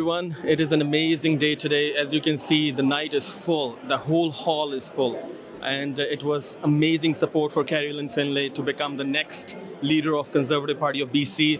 everyone. It is an amazing day today. As you can see, the night is full. The whole hall is full. And it was amazing support for Kerry-Lynne Findlay to become the next leader of Conservative Party of BC.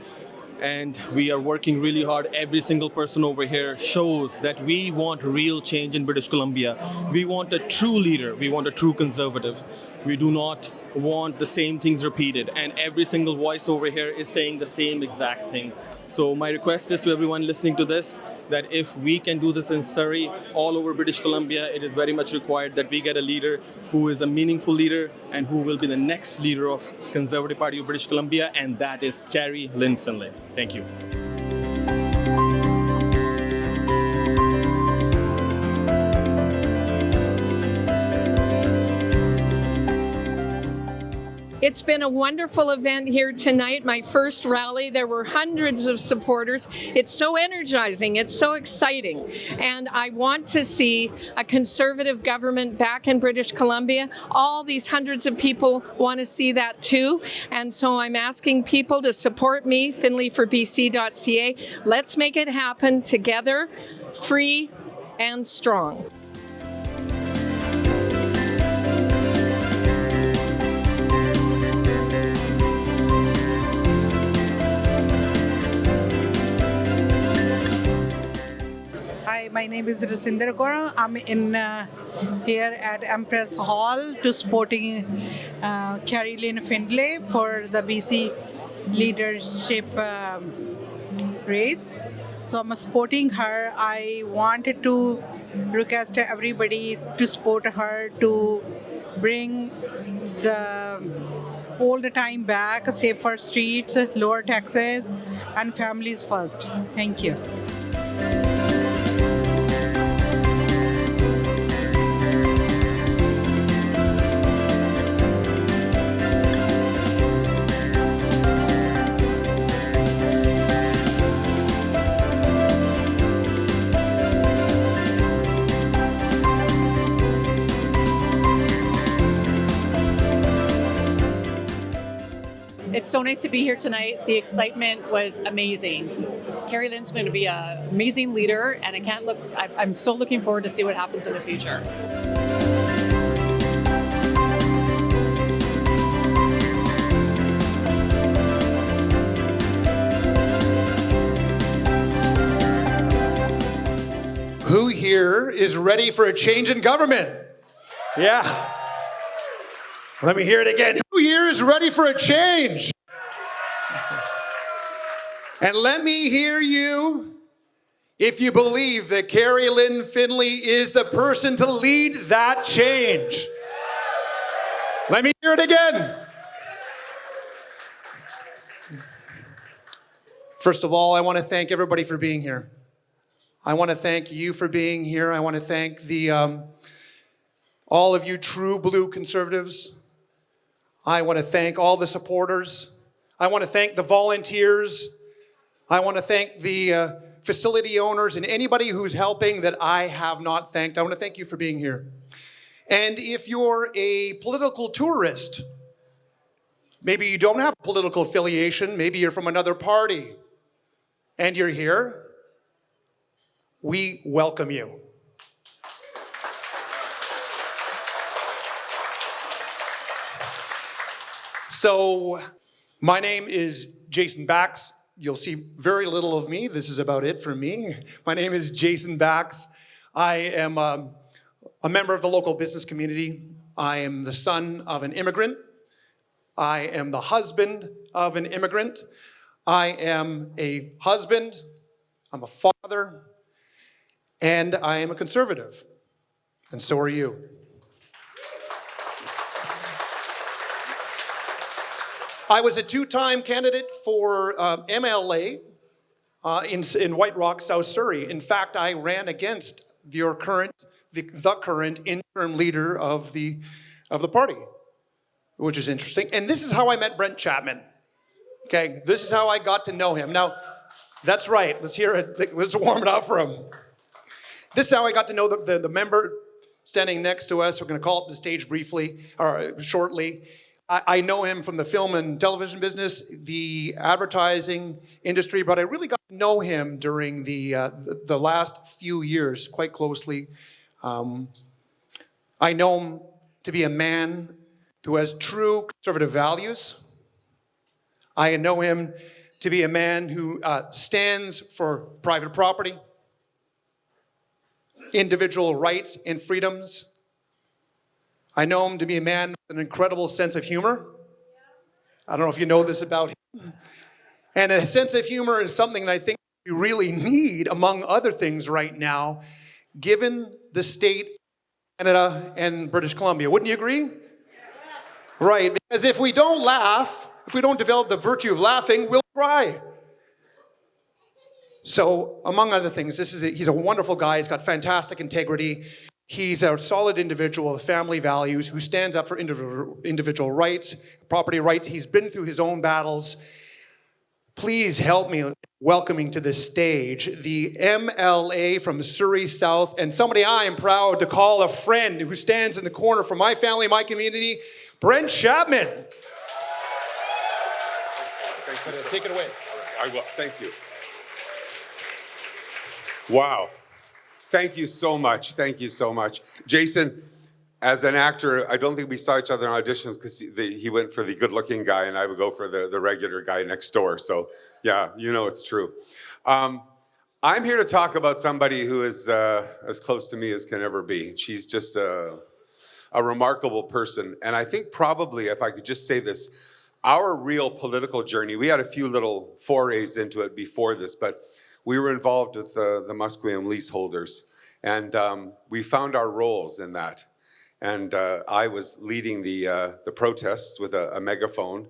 And we are working really hard. Every single person over here shows that we want real change in British Columbia. We want a true leader. We want a true conservative. We do not want the same things repeated. And every single voice over here is saying the same exact thing. So my request is to everyone listening to this, that if we can do this in Surrey, all over British Columbia, it is very much required that we get a leader who is a meaningful leader and who will be the next leader of Conservative Party of British Columbia, and that is Kerry-Lynne Findlay. Thank you. It's been a wonderful event here tonight, my first rally. There were hundreds of supporters. It's so energizing, it's so exciting. And I want to see a Conservative government back in British Columbia. All these hundreds of people want to see that too. And so I'm asking people to support me, findlayforbc.ca. Let's make it happen together, free and strong. Hi, my name is Rasinder Kaur. I'm in here at Empress Hall to supporting Kerry-Lynne Findlay for the BC leadership race. So I'm supporting her. I wanted to request everybody to support her to bring all the time back, safer streets, lower taxes, and families first. Thank you. It's so nice to be here tonight. The excitement was amazing. Kerry-Lynne's going to be an amazing leader, and I'm so looking forward to see what happens in the future. Who here is ready for a change in government? Yeah. Let me hear it again. Who here is ready for a change? And let me hear you if you believe that Kerry-Lynne Findlay is the person to lead that change. Let me hear it again. First of all, I want to thank everybody for being here. I want to thank you for being here. I want to thank all of you true blue conservatives. I want to thank all the supporters. I want to thank the volunteers. I want to thank the facility owners and anybody who's helping that I have not thanked. I want to thank you for being here. And if you're a political tourist, maybe you don't have a political affiliation, maybe you're from another party, and you're here, we welcome you. So, my name is Jason Bax. You'll see very little of me. This is about it for me. My name is Jason Bax. I am a member of the local business community. I am the son of an immigrant. I am the husband of an immigrant. I am a husband. I'm a father. And I am a conservative. And so are you. I was a two-time candidate for MLA in White Rock, South Surrey. In fact, I ran against the current interim leader of the party, which is interesting. And this is how I met Brent Chapman. Okay, this is how I got to know him. Now, that's right. Let's hear it. Let's warm it up for him. This is how I got to know the member standing next to us. We're going to call up the stage briefly or shortly. I know him from the film and television business, the advertising industry, but I really got to know him during the last few years quite closely. I know him to be a man who has true conservative values. I know him to be a man who stands for private property, individual rights and freedoms. I know him to be a man with an incredible sense of humor. I don't know if you know this about him. And a sense of humor is something that I think we really need, among other things right now, given the state of Canada and British Columbia. Wouldn't you agree? Right, because if we don't laugh, if we don't develop the virtue of laughing, we'll cry. So, among other things, he's a wonderful guy. He's got fantastic integrity. He's a solid individual with family values who stands up for individual rights, property rights. He's been through his own battles. Please help me welcoming to the stage the MLA from Surrey South, and somebody I am proud to call a friend who stands in the corner for my family, my community, Brent Chapman. Thank you. Take it away. I will. Thank you. Wow. Thank you so much. Thank you so much. Jason, as an actor, I don't think we saw each other in auditions because he went for the good-looking guy and I would go for the regular guy next door. So yeah, you know it's true. I'm here to talk about somebody who is as close to me as can ever be. She's just a remarkable person. And I think probably, if I could just say this, our real political journey, we had a few little forays into it before this, but we were involved with the Musqueam leaseholders, and we found our roles in that. And I was leading the protests with a megaphone,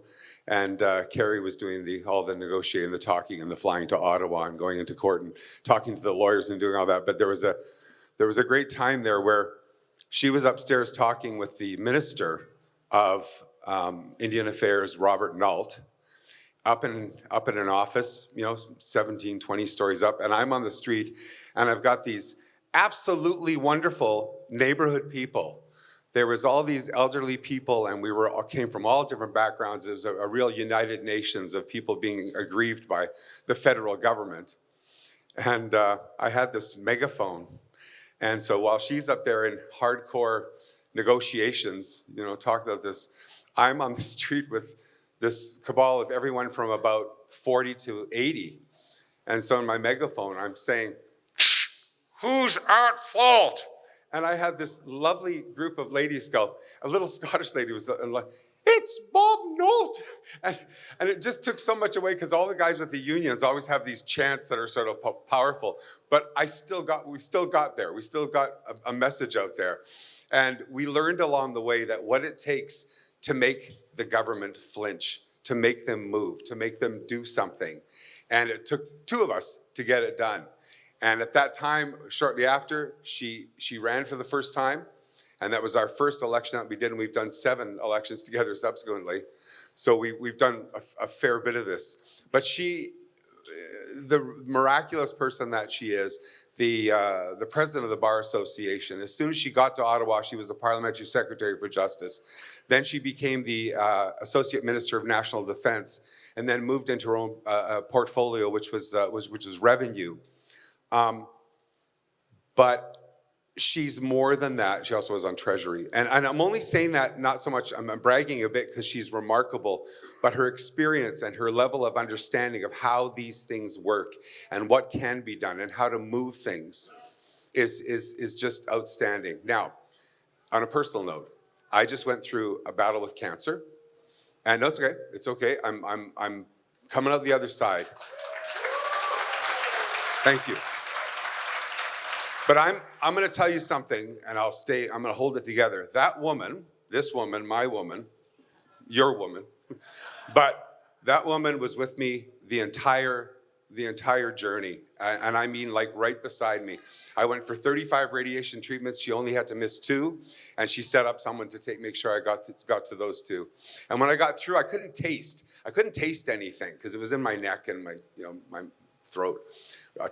and Kerry was doing all the negotiating, the talking, and the flying to Ottawa and going into court and talking to the lawyers and doing all that. But there was a great time there where she was upstairs talking with the Minister of Indian Affairs, Robert Nault, up in an office, 17, 20 stories up, and I'm on the street, and I've got these absolutely wonderful neighborhood people. There was all these elderly people, and we came from all different backgrounds. It was a real United Nations of people being aggrieved by the federal government. And I had this megaphone, and so while she's up there in hardcore negotiations, talking about this, I'm on the street with this cabal of everyone from about 40 to 80. And so in my megaphone, I'm saying, "Who's at fault?" And I had this lovely group of ladies go, a little Scottish lady was like, "It's Bob Nault." And it just took so much away because all the guys with the unions always have these chants that are sort of powerful. But we still got there. We still got a message out there. And we learned along the way that what it takes to make the government flinch, to make them move, to make them do something. And it took two of us to get it done. And at that time, shortly after, she ran for the first time. And that was our first election that we did, and we've done 7 elections together subsequently. So we've done a fair bit of this. But the miraculous person that she is, the president of the Bar Association, as soon as she got to Ottawa, she was the parliamentary secretary for justice. Then she became the associate minister of national defense, and then moved into her own portfolio, which was revenue. But she's more than that. She also was on Treasury. And I'm only saying that not so much, I'm bragging a bit because she's remarkable, but her experience and her level of understanding of how these things work and what can be done and how to move things is just outstanding. Now, on a personal note, I just went through a battle with cancer. And no, it's okay. It's okay. I'm coming out the other side. Thank you. But I'm going to tell you something, and I'm going to hold it together. That woman, this woman, my woman, your woman, but that woman was with me the entire journey, and I mean like right beside me. I went for 35 radiation treatments. She only had to miss 2, and she set up someone to make sure I got to those 2. And when I got through, I couldn't taste anything because it was in my neck and my throat,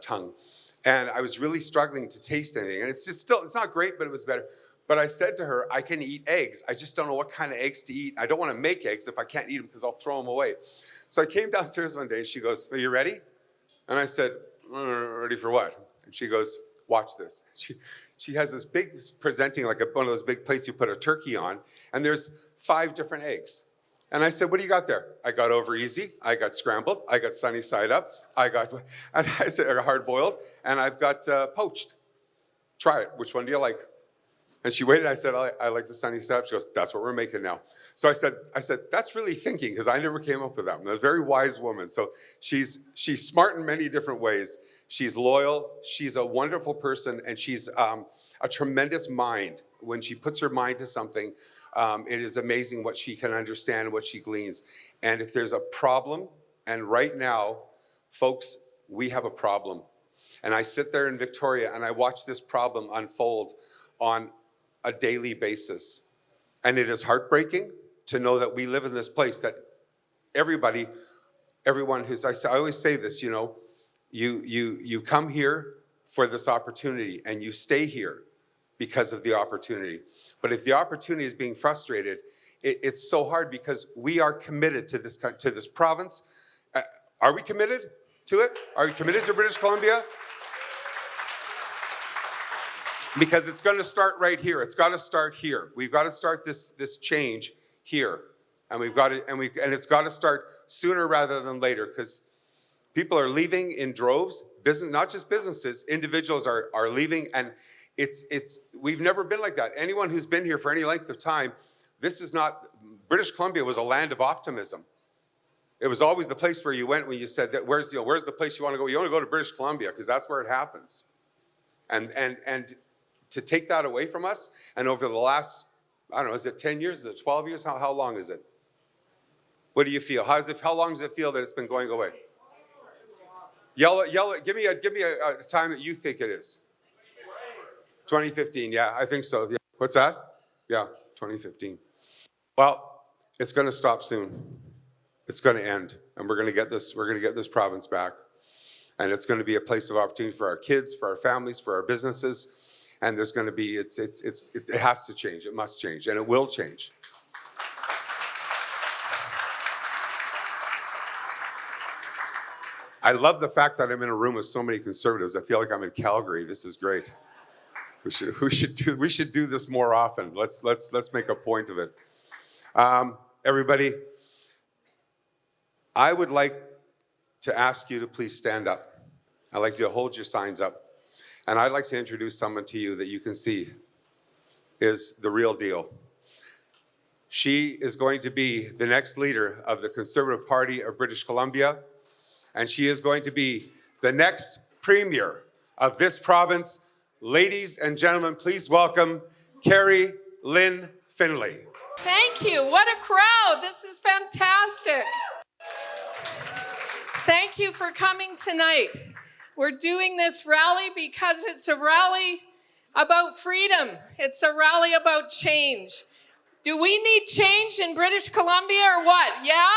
tongue. And I was really struggling to taste anything. And it's not great, but it was better. But I said to her, I can eat eggs. I just don't know what kind of eggs to eat. I don't want to make eggs if I can't eat them because I'll throw them away. So I came downstairs one day and she goes, "Are you ready?" And I said, ready for what? And she goes, watch this. She has this big, presenting like one of those big plates you put a turkey on, and there's 5 different eggs. And I said, what do you got there? I got over easy, I got scrambled, I got sunny side up, and I said hard boiled, and I've got poached. Try it, which one do you like? And she waited, I said, I like the sunny side up. She goes, that's what we're making now. So I said, that's really thinking, because I never came up with that. I'm a very wise woman. So she's smart in many different ways. She's loyal, she's a wonderful person, and she's a tremendous mind. When she puts her mind to something, it is amazing what she can understand, what she gleans. And if there's a problem, and right now, folks, we have a problem. And I sit there in Victoria and I watch this problem unfold on a daily basis. And it is heartbreaking to know that we live in this place that everyone who's, I always say this, you know, you come here for this opportunity and you stay here because of the opportunity. But if the opportunity is being frustrated, it's so hard because we are committed to this province. Are we committed to it? Are we committed to British Columbia? Because it's going to start right here. It's got to start here. We've got to start this change here, and it's got to start sooner rather than later, because people are leaving in droves. Not just businesses, individuals are leaving, and we've never been like that. Anyone who's been here for any length of time, British Columbia was a land of optimism. It was always the place where you went when you said that, where's the place you want to go? You want to go to British Columbia because that's where it happens. And to take that away from us, and over the last, I don't know, is it 10 years? Is it 12 years? How long is it? What do you feel? How long does it feel that it's been going away? Yell it. Give me a time that you think it is. 2015, yeah, I think so. Yeah. What's that? Yeah, 2015. Well, it's going to stop soon. It's going to end, and we're going to get this province back, and it's going to be a place of opportunity for our kids, for our families, for our businesses, and there's going to be it has to change. It must change, and it will change. I love the fact that I'm in a room with so many conservatives. I feel like I'm in Calgary. This is great. We should do this more often. Let's make a point of it. Everybody, I would like to ask you to please stand up. I'd like you to hold your signs up. And I'd like to introduce someone to you that you can see is the real deal. She is going to be the next leader of the Conservative Party of British Columbia, and she is going to be the next premier of this province. Ladies and gentlemen, please welcome Kerry-Lynne Findlay. Thank you. What a crowd. This is fantastic. Thank you for coming tonight. We're doing this rally because it's a rally about freedom. It's a rally about change. Do we need change in British Columbia or what? Yeah?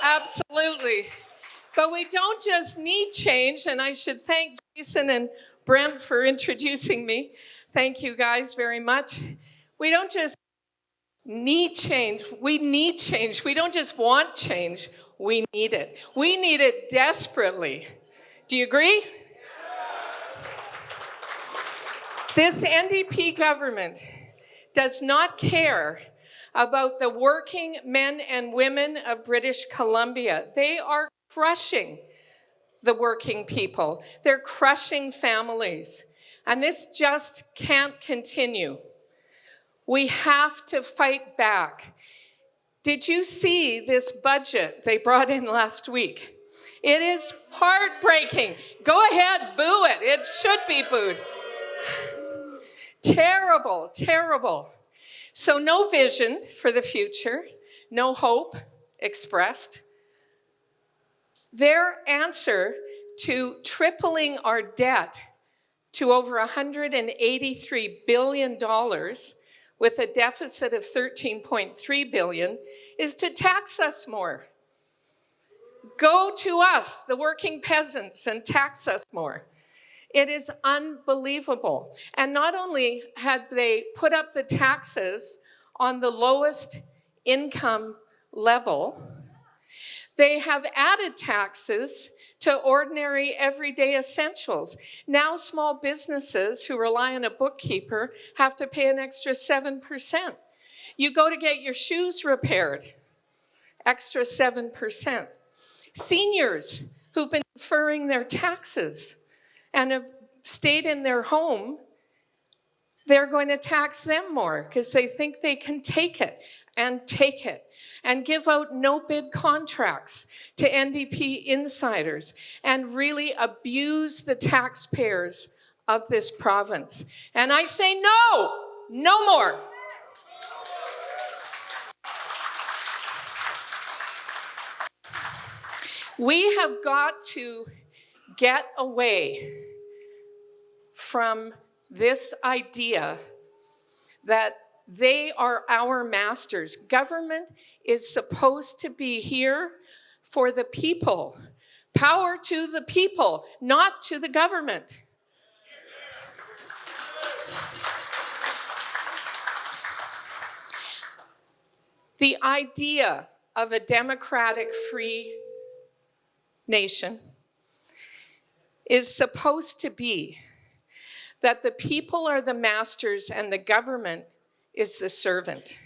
Absolutely. But we don't just need change, and I should thank Jason and Brent for introducing me. Thank you guys very much. We don't just need change, we need change. We don't just want change, we need it. We need it desperately. Do you agree? This NDP government does not care about the working men and women of British Columbia. They are crushing the working people. They're crushing families. And this just can't continue. We have to fight back. Did you see this budget they brought in last week? It is heartbreaking. Go ahead, boo it. It should be booed. Terrible, terrible. So no vision for the future, no hope expressed. Their answer to tripling our debt to over $183 billion with a deficit of $13.3 billion is to tax us more. Go to us, the working peasants, and tax us more. It is unbelievable. And not only had they put up the taxes on the lowest income level, They have added taxes to ordinary everyday essentials. Now small businesses who rely on a bookkeeper have to pay an extra 7%. You go to get your shoes repaired, extra 7%. Seniors who've been deferring their taxes and have stayed in their home, they're going to tax them more because they think they can take it and give out no-bid contracts to NDP insiders and really abuse the taxpayers of this province. And I say no more. We have got to get away from this idea that they are our masters. Government is supposed to be here for the people. Power to the people, not to the government. The idea of a democratic, free nation is supposed to be that the people are the masters and the government is the servant.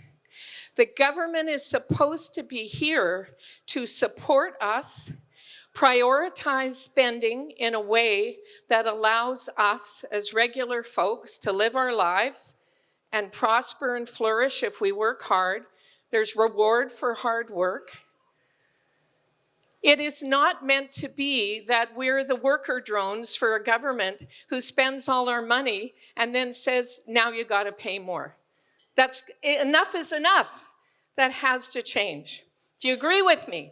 The government is supposed to be here to support us, prioritize spending in a way that allows us as regular folks to live our lives and prosper and flourish if we work hard. There's reward for hard work. It is not meant to be that we're the worker drones for a government who spends all our money and then says, now you got to pay more. That's enough is enough. That has to change. Do you agree with me?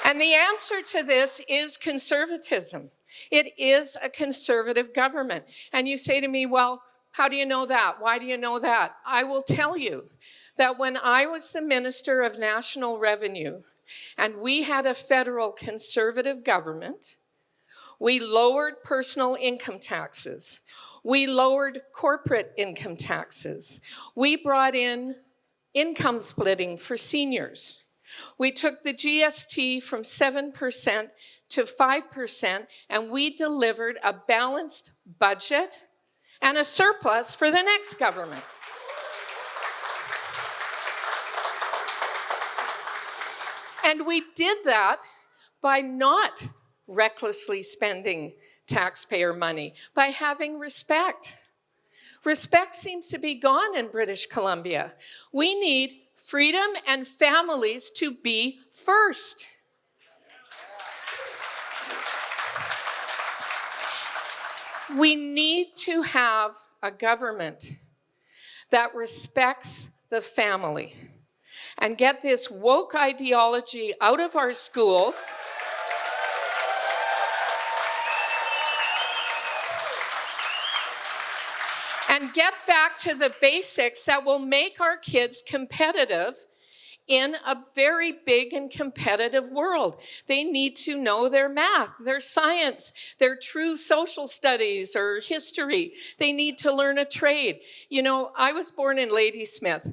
And the answer to this is conservatism. It is a conservative government. And you say to me, well, how do you know that? Why do you know that? I will tell you that when I was the Minister of National Revenue and we had a federal conservative government, we lowered personal income taxes. We lowered corporate income taxes. We brought in income splitting for seniors. We took the GST from 7% to 5%, and we delivered a balanced budget and a surplus for the next government. And we did that by not recklessly spending taxpayer money, by having respect. Respect seems to be gone in British Columbia. We need freedom and families to be first. We need to have a government that respects the family and get this woke ideology out of our schools. And get back to the basics that will make our kids competitive in a very big and competitive world. They need to know their math, their science, their true social studies or history. They need to learn a trade. You know, I was born in Ladysmith.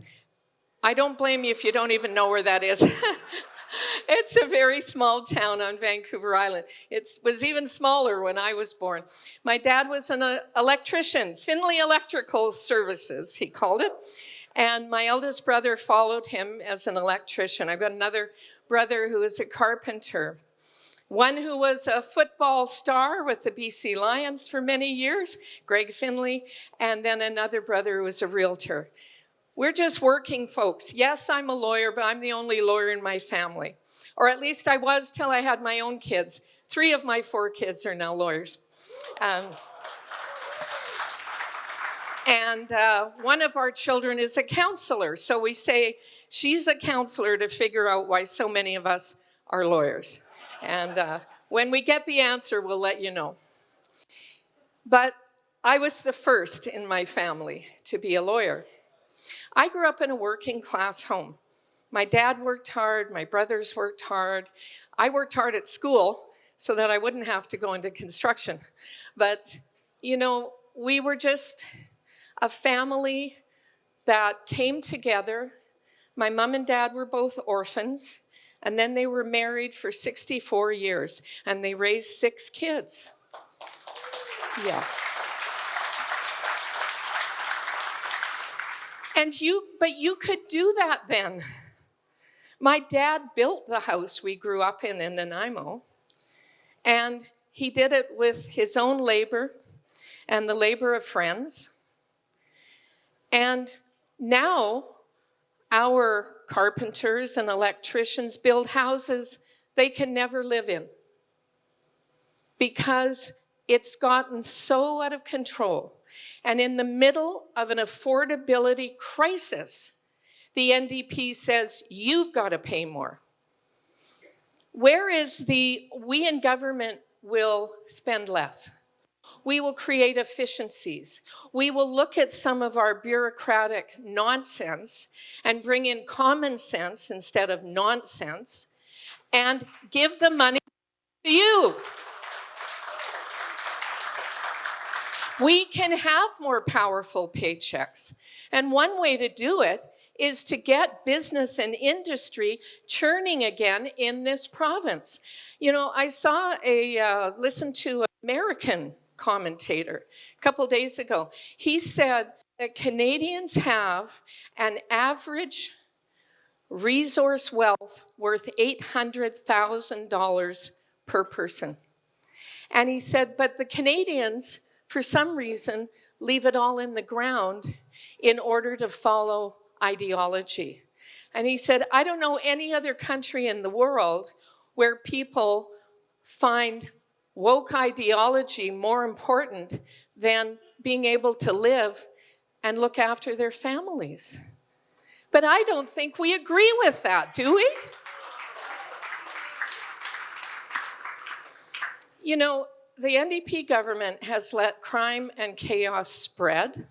I don't blame you if you don't even know where that is. It's a very small town on Vancouver Island. It was even smaller when I was born. My dad was an electrician, Findlay Electrical Services, he called it. And my eldest brother followed him as an electrician. I've got another brother who is a carpenter. One who was a football star with the BC Lions for many years, Greg Findlay, and then another brother who was a realtor. We're just working folks. Yes, I'm a lawyer, but I'm the only lawyer in my family. Or at least I was till I had my own kids. 3 of my 4 kids are now lawyers. And one of our children is a counselor. So we say she's a counselor to figure out why so many of us are lawyers. And when we get the answer, we'll let you know. But I was the first in my family to be a lawyer. I grew up in a working class home. My dad worked hard, my brothers worked hard. I worked hard at school so that I wouldn't have to go into construction. But, you know, we were just a family that came together My mom and dad were both orphans, and then they were married for 64 years, and they raised 6 kids. Yeah. But you could do that then. My dad built the house we grew up in Nanaimo, and he did it with his own labor and the labor of friends. And now our carpenters and electricians build houses they can never live in because it's gotten so out of control. And in the middle of an affordability crisis, the NDP says, you've got to pay more. Where is we in government will spend less? We will create efficiencies. We will look at some of our bureaucratic nonsense and bring in common sense instead of nonsense and give the money to you. We can have more powerful paychecks. And one way to do it is to get business and industry churning again in this province. You know, I listened to an American commentator a couple days ago. He said that Canadians have an average resource wealth worth $800,000 per person. And he said, but the Canadians, for some reason, leave it all in the ground in order to follow ideology. And he said, I don't know any other country in the world where people find woke ideology more important than being able to live and look after their families. But I don't think we agree with that, do we? You know, the NDP government has let crime and chaos spread.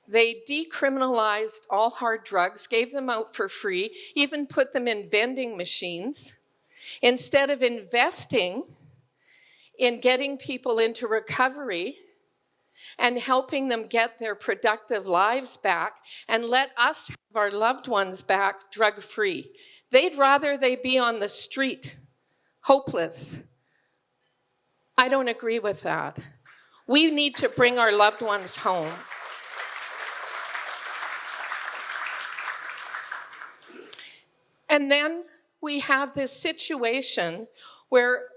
They decriminalized all hard drugs, gave them out for free, even put them in vending machines, instead of investing in getting people into recovery and helping them get their productive lives back and let us have our loved ones back drug-free. They'd rather they be on the street, hopeless. I don't agree with that. We need to bring our loved ones home. And then we have this situation where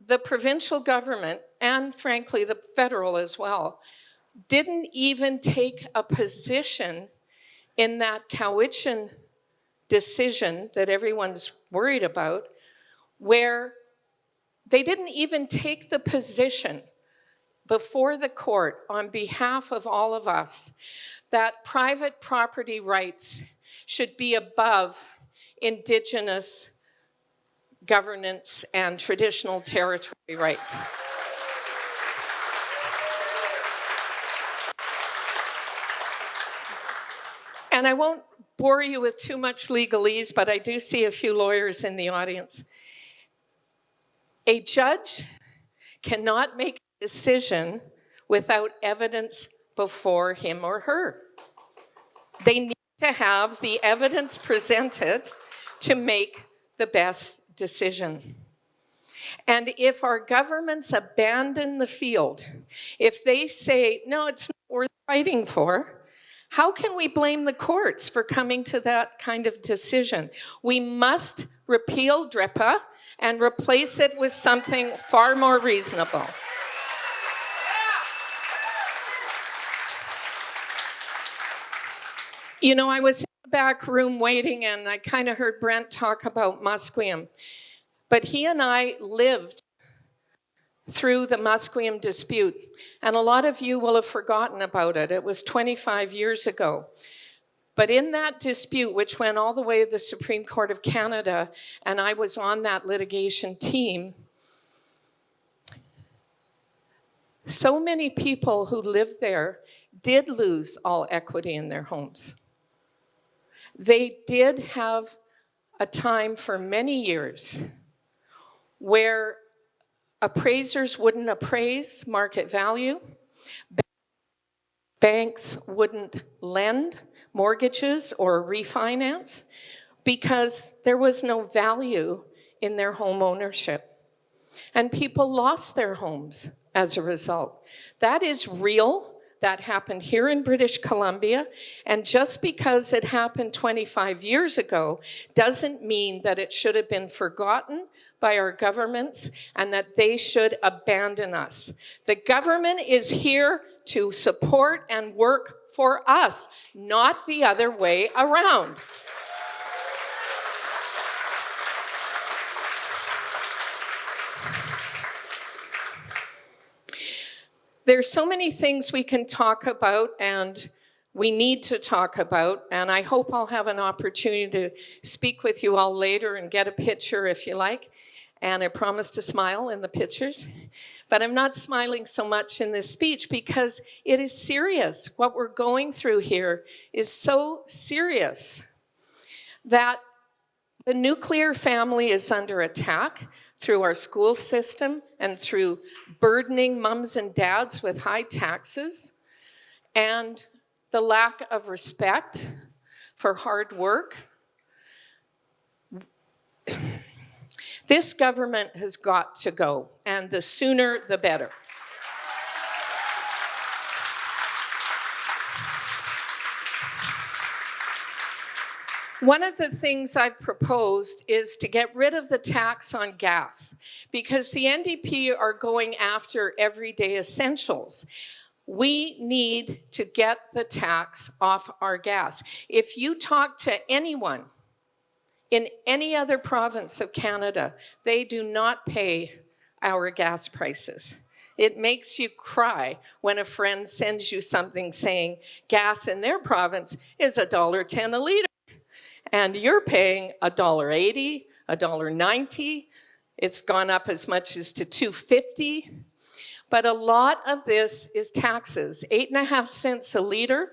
the provincial government, and frankly the federal as well, didn't even take a position in that Cowichan decision that everyone's worried about, where they didn't even take the position before the court on behalf of all of us that private property rights should be above Indigenous governance and traditional territory rights. And I won't bore you with too much legalese, but I do see a few lawyers in the audience. A judge cannot make a decision without evidence before him or her. They need to have the evidence presented to make the best decision. And if our governments abandon the field, if they say, no, it's not worth fighting for, how can we blame the courts for coming to that kind of decision? We must repeal DRIPA and replace it with something far more reasonable. You know, I was in the back room waiting and I kind of heard Brent talk about Musqueam. But he and I lived through the Musqueam dispute. And a lot of you will have forgotten about it. It was 25 years ago. But in that dispute, which went all the way to the Supreme Court of Canada, and I was on that litigation team, so many people who lived there did lose all equity in their homes. They did have a time for many years where appraisers wouldn't appraise market value. banks wouldn't lend mortgages or refinance because there was no value in their home ownership. And people lost their homes as a result. That is real. That happened here in British Columbia. And just because it happened 25 years ago doesn't mean that it should have been forgotten by our governments and that they should abandon us. The government is here to support and work for us, not the other way around. There's so many things we can talk about and we need to talk about, and I hope I'll have an opportunity to speak with you all later and get a picture if you like. And I promise to smile in the pictures. But I'm not smiling so much in this speech because it is serious. What we're going through here is so serious that the nuclear family is under attack through our school system and through burdening mums and dads with high taxes and the lack of respect for hard work. This government has got to go, and the sooner the better. One of the things I've proposed is to get rid of the tax on gas because the NDP are going after everyday essentials. We need to get the tax off our gas. If you talk to anyone in any other province of Canada, they do not pay our gas prices. It makes you cry when a friend sends you something saying gas in their province is $1.10 a litre. And you're paying $1.80, $1.90. It's gone up as much as to $2.50. But a lot of this is taxes. 8.5 cents a litre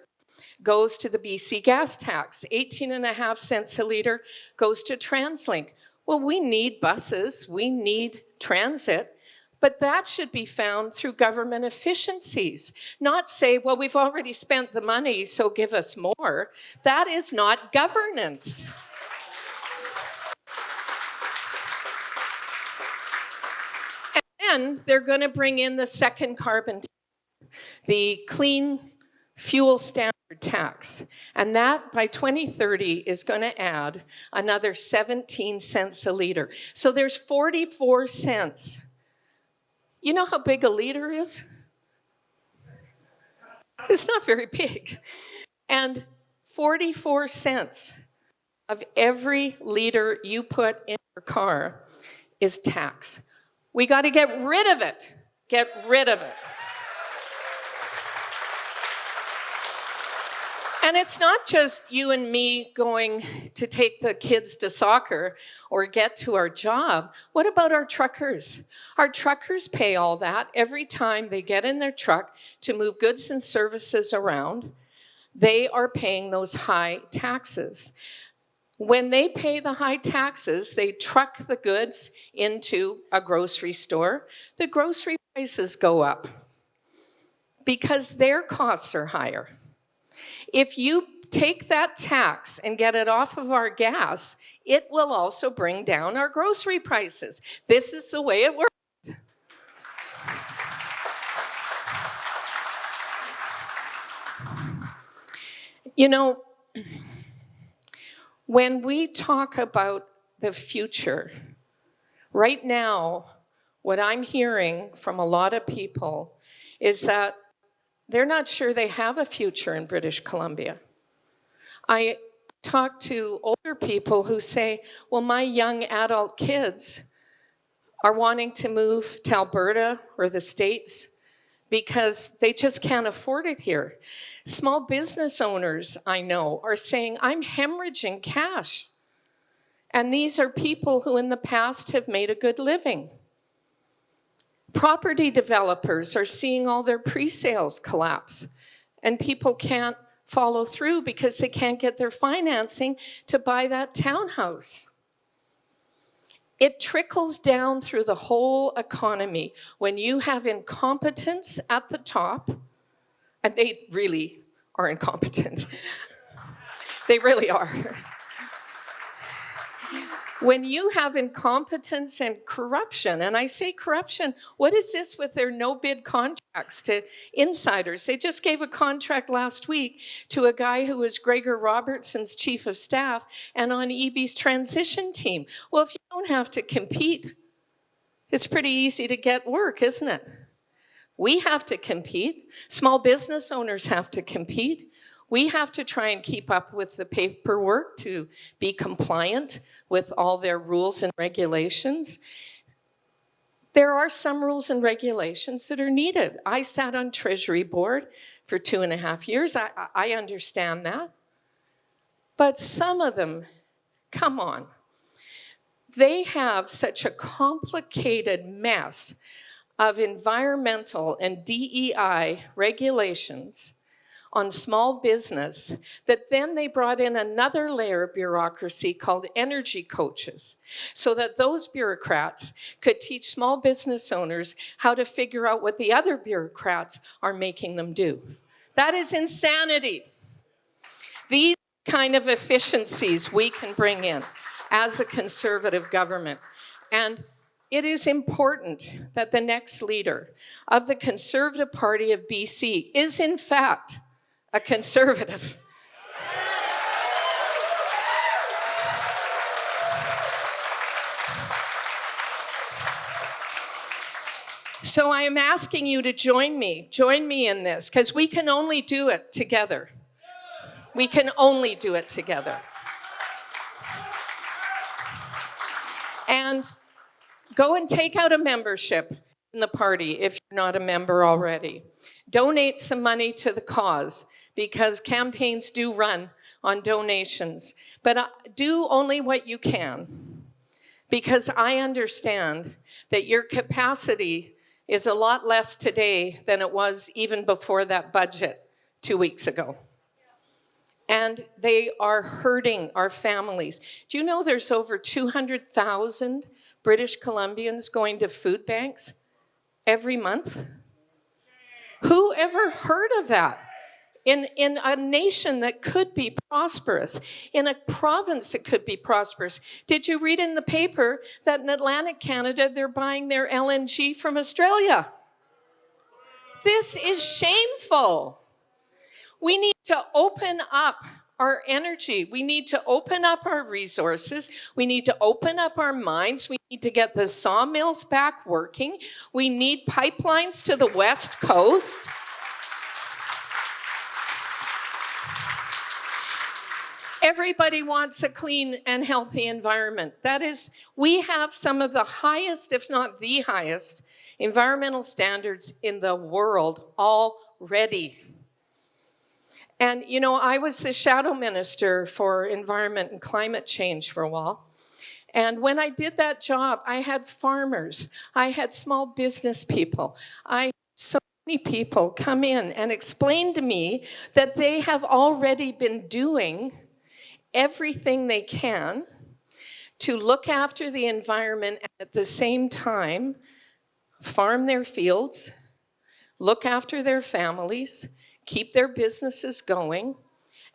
goes to the BC gas tax. 18.5 cents a litre goes to TransLink. Well, we need buses, we need transit, but that should be found through government efficiencies. Not say, well, we've already spent the money, so give us more. That is not governance. And they're going to bring in the second carbon tax, the clean fuel standard tax. And that, by 2030, is going to add another 17 cents a litre. So there's 44 cents. You know how big a litre is? It's not very big. And 44 cents of every litre you put in your car is tax. We got to get rid of it. Get rid of it. And it's not just you and me going to take the kids to soccer or get to our job. What about our truckers? Our truckers pay all that every time they get in their truck to move goods and services around. They are paying those high taxes. When they pay the high taxes, they truck the goods into a grocery store. The grocery prices go up because their costs are higher. If you take that tax and get it off of our gas, it will also bring down our grocery prices. This is the way it works. You know, when we talk about the future, right now, what I'm hearing from a lot of people is that they're not sure they have a future in British Columbia. I talk to older people who say, well, my young adult kids are wanting to move to Alberta or the States because they just can't afford it here. Small business owners, I know, are saying, I'm hemorrhaging cash. And these are people who in the past have made a good living. Property developers are seeing all their pre-sales collapse, and people can't follow through because they can't get their financing to buy that townhouse. It trickles down through the whole economy when you have incompetence at the top And they really are incompetent. They really are. When you have incompetence and corruption, and I say corruption, what is this with their no-bid contracts to insiders? They just gave a contract last week to a guy who was Gregor Robertson's chief of staff and on EB's transition team. Well, if you don't have to compete, it's pretty easy to get work, isn't it? We have to compete. Small business owners have to compete. We have to try and keep up with the paperwork to be compliant with all their rules and regulations. There are some rules and regulations that are needed. I sat on Treasury Board for 2.5 years. I understand that. But some of them, come on. They have such a complicated mess of environmental and DEI regulations on small business that then they brought in another layer of bureaucracy called energy coaches so that those bureaucrats could teach small business owners how to figure out what the other bureaucrats are making them do. That is insanity. These kind of efficiencies we can bring in as a conservative government. And it is important that the next leader of the Conservative Party of BC is in fact a conservative. So I am asking you to join me in this, because we can only do it together. We can only do it together. And go and take out a membership in the party if you're not a member already. Donate some money to the cause, because campaigns do run on donations. But do only what you can, because I understand that your capacity is a lot less today than it was even before that budget 2 weeks ago. And they are hurting our families. Do you know there's over 200,000 British Columbians going to food banks every month? Who ever heard of that? In a nation that could be prosperous, in a province that could be prosperous. Did you read in the paper that in Atlantic Canada, they're buying their LNG from Australia? This is shameful. We need to open up our energy. We need to open up our resources. We need to open up our minds. We need to get the sawmills back working. We need pipelines to the West Coast. Everybody wants a clean and healthy environment. That is, we have some of the highest, if not the highest, environmental standards in the world already. And, you know, I was the shadow minister for environment and climate change for a while. And when I did that job, I had farmers, I had small business people, so many people come in and explain to me that they have already been doing everything they can to look after the environment and at the same time farm their fields, look after their families, keep their businesses going.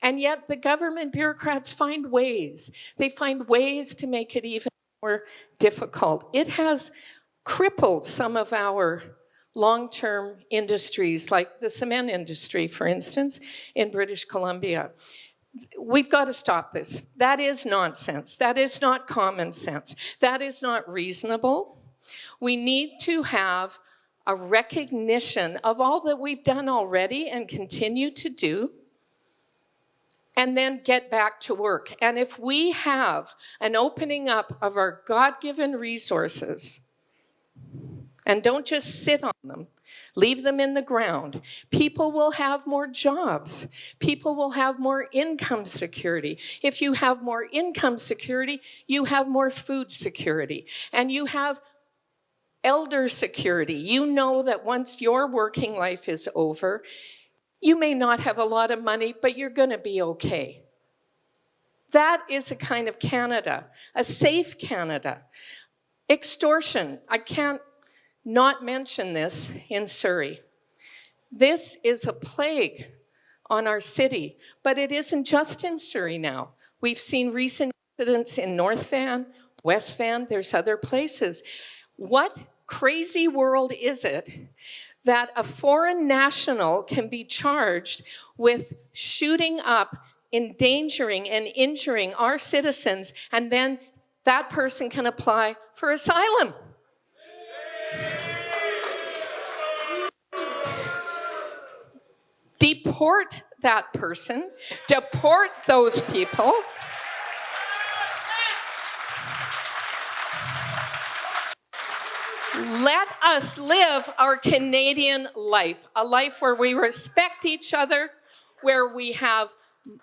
And yet the government bureaucrats find ways. They find ways to make it even more difficult. It has crippled some of our long-term industries, like the cement industry, for instance, in British Columbia. We've got to stop this. That is nonsense. That is not common sense. That is not reasonable. We need to have a recognition of all that we've done already and continue to do, and then get back to work. And if we have an opening up of our God-given resources, and don't just sit on them, leave them in the ground, people will have more jobs. People will have more income security. If you have more income security, you have more food security. And you have elder security. You know that once your working life is over, you may not have a lot of money, but you're going to be okay. That is a kind of Canada, a safe Canada. Extortion. I can't not mention this in Surrey. This is a plague on our city, but it isn't just in Surrey now. We've seen recent incidents in North Van, West Van, there's other places. What crazy world is it that a foreign national can be charged with shooting up, endangering, and injuring our citizens, and then that person can apply for asylum? Deport that person, deport those people. Let us live our Canadian life, a life where we respect each other, where we have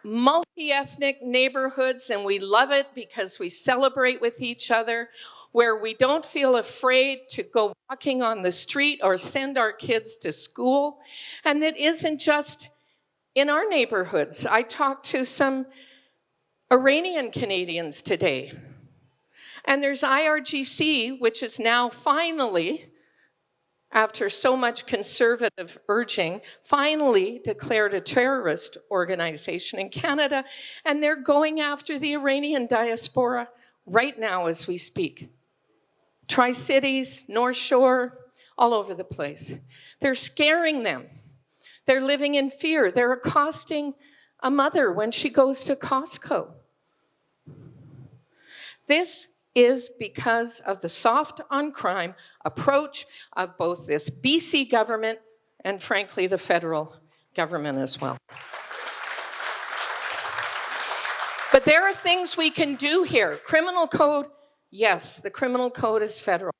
multi-ethnic neighborhoods and we love it because we celebrate with each other, where we don't feel afraid to go walking on the street or send our kids to school. And it isn't just in our neighborhoods. I talked to some Iranian Canadians today. And there's IRGC, which is now finally, after so much conservative urging, finally declared a terrorist organization in Canada, and they're going after the Iranian diaspora right now as we speak. Tri-Cities, North Shore, all over the place. They're scaring them. They're living in fear. They're accosting a mother when she goes to Costco. This is because of the soft on crime approach of both this BC government and, frankly, the federal government as well. But there are things we can do here. Criminal code, yes, the criminal code is federal.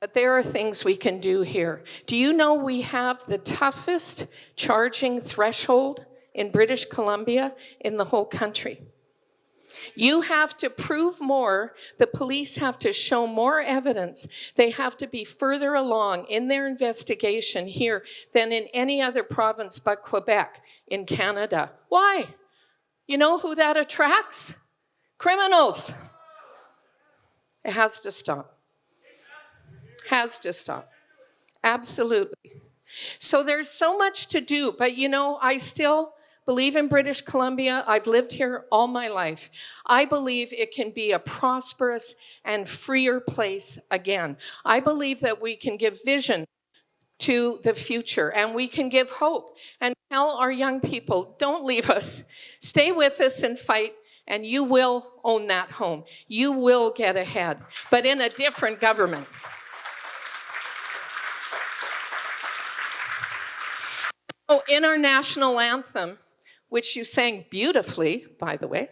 But there are things we can do here. Do you know we have the toughest charging threshold in British Columbia in the whole country? You have to prove more. The police have to show more evidence. They have to be further along in their investigation here than in any other province but Quebec in Canada. Why? You know who that attracts? Criminals. It has to stop. Has to stop. Absolutely. So there's so much to do, but you know, I still believe in British Columbia. I've lived here all my life. I believe it can be a prosperous and freer place again. I believe that we can give vision to the future and we can give hope and tell our young people, don't leave us. Stay with us and fight, and you will own that home. You will get ahead, but in a different government. Oh, in our national anthem, which you sang beautifully, by the way,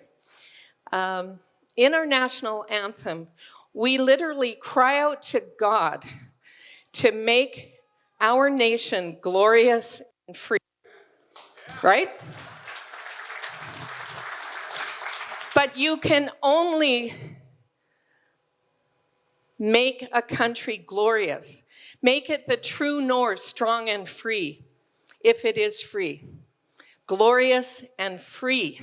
in our national anthem, we literally cry out to God to make our nation glorious and free, right? But you can only make a country glorious, make it the true north, strong and free, if it is free. Glorious and free.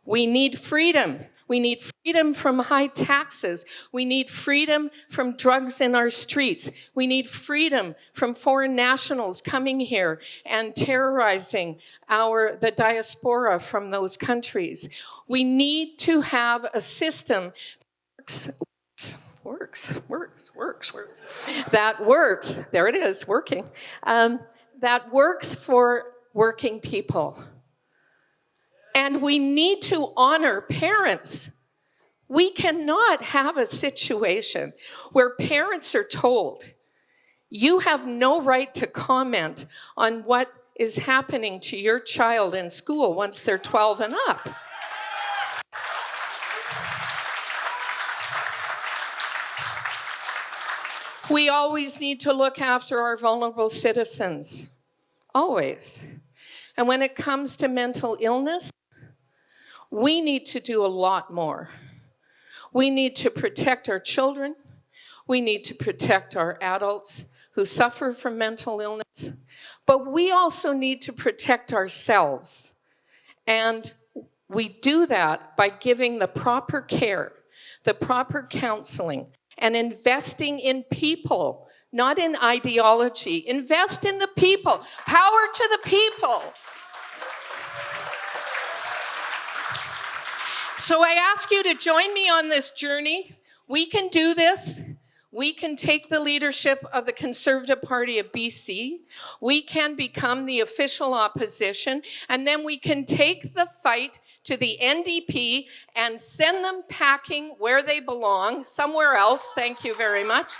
We need freedom. We need freedom from high taxes. We need freedom from drugs in our streets. We need freedom from foreign nationals coming here and terrorizing the diaspora from those countries. We need to have a system that works. That works. There it is, working. That works for working people. And we need to honor parents. We cannot have a situation where parents are told, you have no right to comment on what is happening to your child in school once they're 12 and up. We always need to look after our vulnerable citizens. Always. And when it comes to mental illness, we need to do a lot more. We need to protect our children. We need to protect our adults who suffer from mental illness. But we also need to protect ourselves. And we do that by giving the proper care, the proper counseling, and investing in people, not in ideology. Invest in the people. Power to the people. So I ask you to join me on this journey. We can do this. We can take the leadership of the Conservative Party of BC. We can become the official opposition, and then we can take the fight to the NDP and send them packing where they belong, somewhere else. Thank you very much.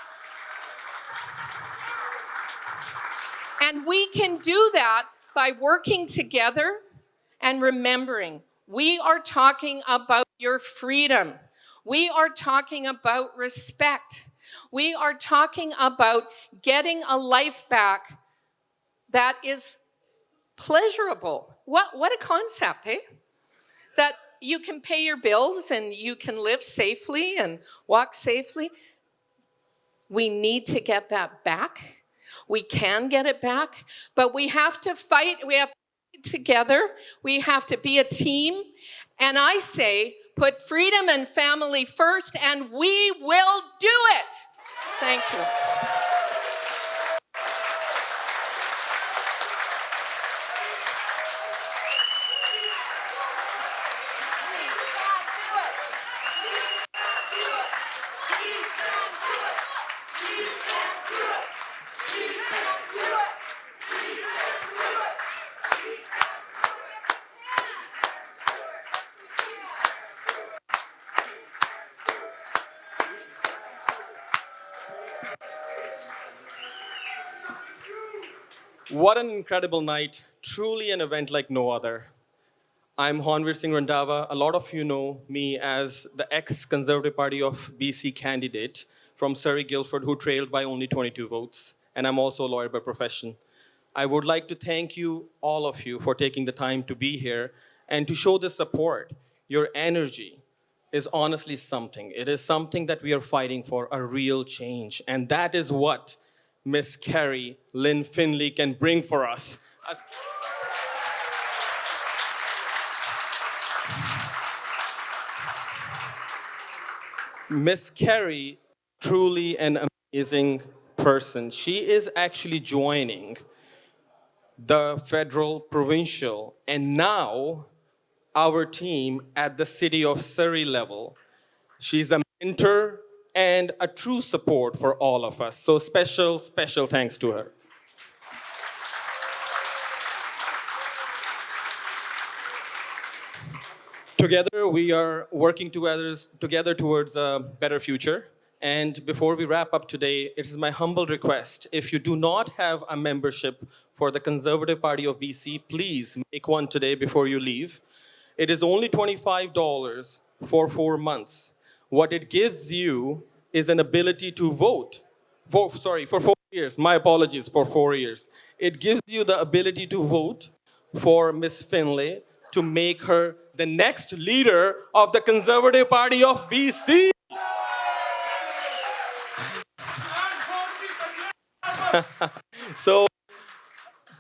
And we can do that by working together and remembering we are talking about your freedom. We are talking about respect. We are talking about getting a life back that is pleasurable. What a concept, eh? That you can pay your bills and you can live safely and walk safely. We need to get that back. We can get it back, but we have to fight. We have to fight together. We have to be a team. And I say, put freedom and family first, and we will do it. Thank you. What an incredible night. Truly an event like no other. I'm Honveer Singh Randhawa. A lot of you know me as the ex-Conservative Party of BC candidate from Surrey, Guildford, who trailed by only 22 votes. And I'm also a lawyer by profession. I would like to thank you, all of you, for taking the time to be here and to show this support. Your energy is honestly something. It is something that we are fighting for, a real change. And that is what Miss Kerry-Lynne Findlay can bring for us. Miss Kerry, truly an amazing person. She is actually joining the federal, provincial, and now our team at the City of Surrey level. She's a mentor and a true support for all of us. So special, special thanks to her. Together, we are working together towards a better future. And before we wrap up today, it is my humble request, if you do not have a membership for the Conservative Party of BC, please make one today before you leave. It is only $25 for 4 months. What it gives you is an ability to vote. For 4 years. My apologies, for 4 years. It gives you the ability to vote for Miss Findlay to make her the next leader of the Conservative Party of BC. So,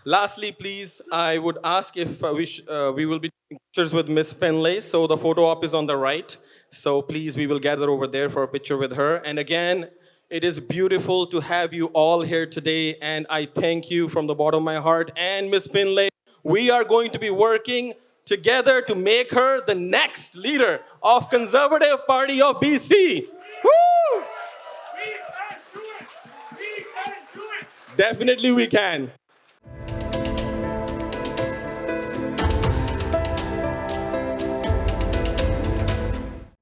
lastly, please, I would ask if we will be taking pictures with Miss Findlay. So the photo op is on the right. So please, we will gather over there for a picture with her. And again, it is beautiful to have you all here today. And I thank you from the bottom of my heart. And Miss Findlay, we are going to be working together to make her the next leader of Conservative Party of BC. Woo! Definitely we can.